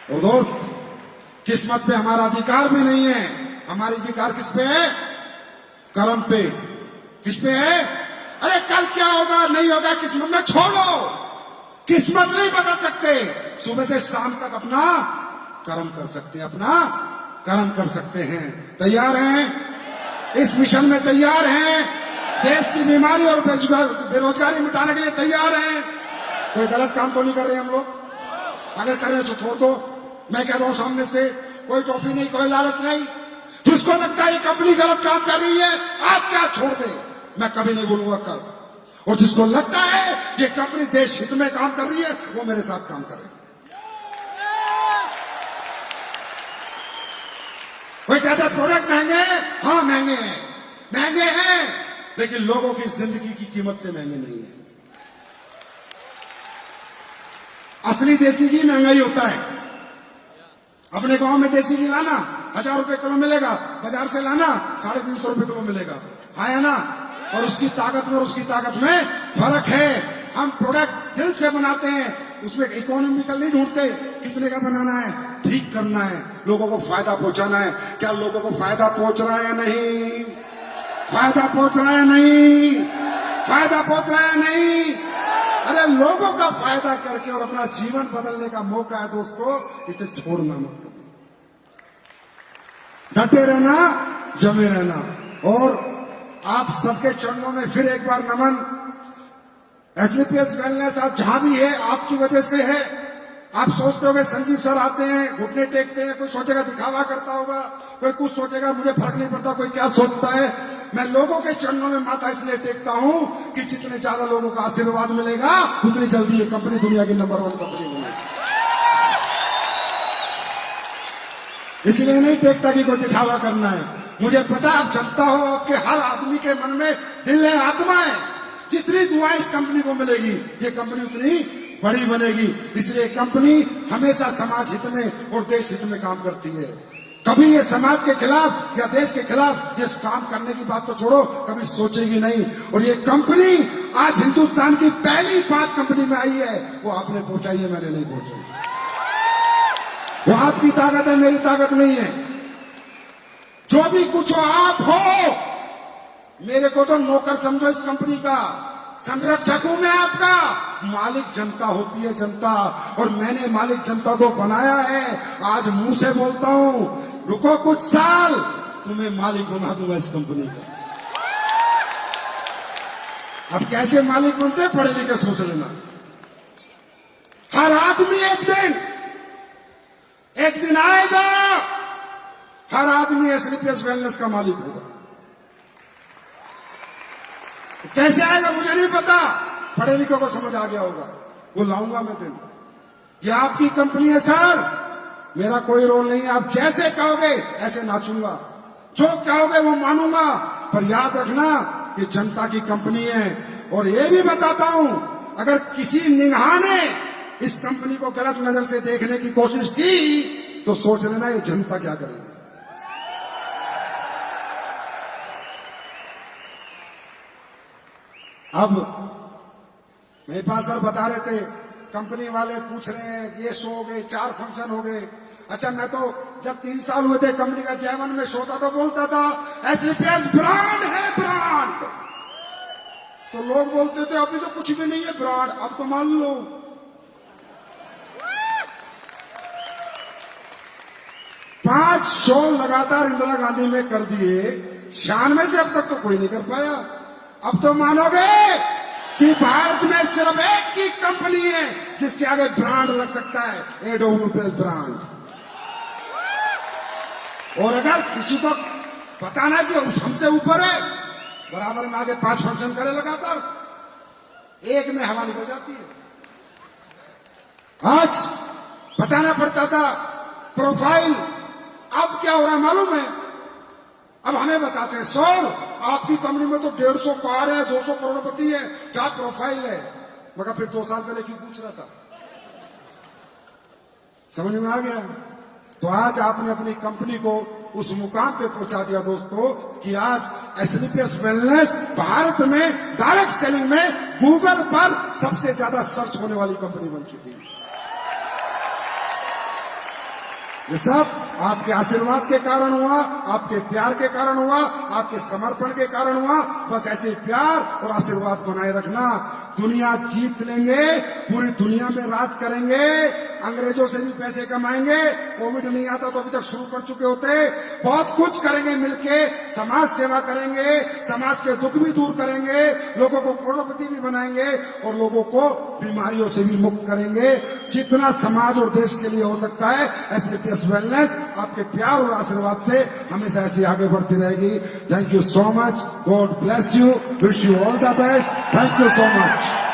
और दोस्त, किस्मत पे हमारा अधिकार भी नहीं है। हमारा अधिकार किस पे है? कर्म पे। किस पे है? अरे कल क्या होगा नहीं होगा किस्मत में छोड़ो। किस्मत नहीं बदल सकते। सुबह से शाम तक अपना कर्म कर सकते हैं, अपना कर्म कर सकते हैं। तैयार हैं? इस मिशन में तैयार हैं? देश की बीमारी और बेरोजगारी मिटाने के लिए तैयार हैं? कोई गलत काम तो नहीं कर रहे हम लोग? अगर कर रहे तो छोड़ दो। मैं कह रहा हूं सामने से, कोई टॉफी नहीं, कोई लालच नहीं। जिसको लगता है ये कंपनी गलत काम कर रही है, आज क्या छोड़ दे, मैं कभी नहीं बोलूंगा कल। और जिसको लगता है ये कंपनी देश हित में काम कर रही है, वो मेरे साथ काम करे। कोई कहता है प्रोडक्ट महंगे हैं, हाँ महंगे हैं, महंगे हैं, लेकिन लोगों की जिंदगी की कीमत से महंगे नहीं है। असली देसी घी महंगाई होता है। अपने गांव में देसी घी लाना 1000 रुपए किलो मिलेगा, बाजार से लाना 350 रुपए किलो मिलेगा, है ना? और उसकी ताकत में और उसकी ताकत में फर्क है। हम प्रोडक्ट दिल से बनाते हैं, उसमें इकोनॉमिकल नहीं ढूंढते कितने का बनाना है, ठीक करना है, लोगों को फायदा पहुंचाना है। क्या लोगों को फायदा पहुंच रहा है? नहीं। फायदा पहुंच रहा है? नहीं। फायदा पहुंच रहा है? नहीं। अरे लोगों का फायदा करके और अपना जीवन बदलने का मौका है दोस्तों, इसे छोड़ना मत कभी। डटे रहना, जमे रहना। और आप सबके चरणों में फिर एक बार नमन। एसलीपीएस वेलनेस आज जहां भी है आपकी वजह से है। आप सोचते होंगे संजीव सर आते हैं, घुटने टेकते हैं, कोई सोचेगा दिखावा करता होगा, कोई कुछ सोचेगा, मुझे फर्क नहीं पड़ता कोई क्या सोचता है। मैं लोगों के चरणों में माथा इसलिए टेकता हूं कि जितने ज्यादा लोगों का आशीर्वाद मिलेगा उतनी जल्दी ये कंपनी दुनिया की नंबर 1 कंपनी बनेगी। इसलिए नहीं टेकता कि कोई दिखावा करना है। मुझे पता आप जनता हो, आपके हर आदमी के मन में दिल है, आत्मा है। जितनी दुआएं इस कंपनी को मिलेगी, ये कंपनी उतनी बड़ी बनेगी। इसलिए कंपनी हमेशा समाज हित में और देश हित में काम करती है। कभी ये समाज के खिलाफ या देश के खिलाफ ये काम करने की बात तो छोड़ो, कभी सोचेगी नहीं। और ये कंपनी आज हिंदुस्तान की पहली 5 कंपनी में आई है। वो आपने पहुंचाई है, मैंने नहीं पहुंचाई। वो आपकी ताकत है, मेरी ताकत नहीं है। जो भी कुछ हो आप हो, मेरे को तो नौकर समझो इस कंपनी का, संरक्षक हूं मैं आपका। मालिक जनता होती है, जनता। और मैंने मालिक जनता को बनाया है। आज मुंह से बोलता हूं, रुको कुछ साल, तुम्हें मालिक बना दूंगा इस कंपनी का। अब कैसे मालिक बनते, पढ़े लिखे सोच लेना। हर आदमी एक दिन आएगा, हर आदमी एसलीपीएस वेलनेस का मालिक होगा। कैसे आएगा मुझे नहीं पता, पढ़े लिखों को समझ आ गया होगा, वो लाऊंगा मैं दिन। ये आपकी कंपनी है सर, मेरा कोई रोल नहीं है। आप जैसे कहोगे ऐसे नाचूंगा, जो कहोगे वो मानूंगा। पर याद रखना ये जनता की कंपनी है। और ये भी बताता हूं, अगर किसी निगाह ने इस कंपनी को गलत नजर से देखने की कोशिश की तो सोच लेना ये जनता क्या करेगी। अब मेरे पास सर बता रहे थे, कंपनी वाले पूछ रहे हैं ये शो हो गए, 4 फंक्शन हो गए। अच्छा, मैं तो जब 3 साल हुए थे कंपनी का चेयरमैन में शो था तो बोलता था एसलीपीएस ब्रांड है, ब्रांड। तो लोग बोलते थे अभी तो कुछ भी नहीं है ब्रांड, अब तो मान लो। पांच शो लगातार इंदिरा गांधी में कर दिए, 96 से अब तक तो कोई नहीं कर पाया। अब तो मानोगे कि भारत में सिर्फ एक ही कंपनी है जिसके आगे ब्रांड लग सकता है, एडोमोबाइल ब्रांड। और अगर किसी को बताना कि हमसे ऊपर है, बराबर में आगे 5 फंक्शन करे लगातार, एक में हवा निकल जाती है। आज बताना पड़ता था प्रोफाइल, अब क्या हो रहा है मालूम है? अब हमें बताते हैं सर आपकी कंपनी में तो 150 कार है, 200 करोड़पति है, क्या प्रोफाइल है? मगर फिर 2 साल पहले क्यों पूछ रहा था? समझ में आ गया? तो आज आपने अपनी कंपनी को उस मुकाम पे पहुंचा दिया दोस्तों कि आज एसलीपीएस वेलनेस भारत में डायरेक्ट सेलिंग में गूगल पर सबसे ज्यादा सर्च होने वाली कंपनी बन चुकी है। ये सब आपके आशीर्वाद के कारण हुआ, आपके प्यार के कारण हुआ, आपके समर्पण के कारण हुआ। बस ऐसे प्यार और आशीर्वाद बनाए रखना। दुनिया जीत लेंगे, पूरी दुनिया में राज करेंगे, अंग्रेजों से भी पैसे कमाएंगे। कोविड नहीं आता तो अभी तक शुरू कर चुके होते। बहुत कुछ करेंगे मिलके, समाज सेवा करेंगे, समाज के दुख भी दूर करेंगे, लोगों को करोड़पति भी बनाएंगे और लोगों को बीमारियों से भी मुक्त करेंगे। जितना समाज और देश के लिए हो सकता है, एसबीटीएस वेलनेस आपके प्यार और आशीर्वाद से हमेशा ऐसी आगे बढ़ती रहेगी। Thank you so much. God bless you. Wish you all the best. Thank you so much.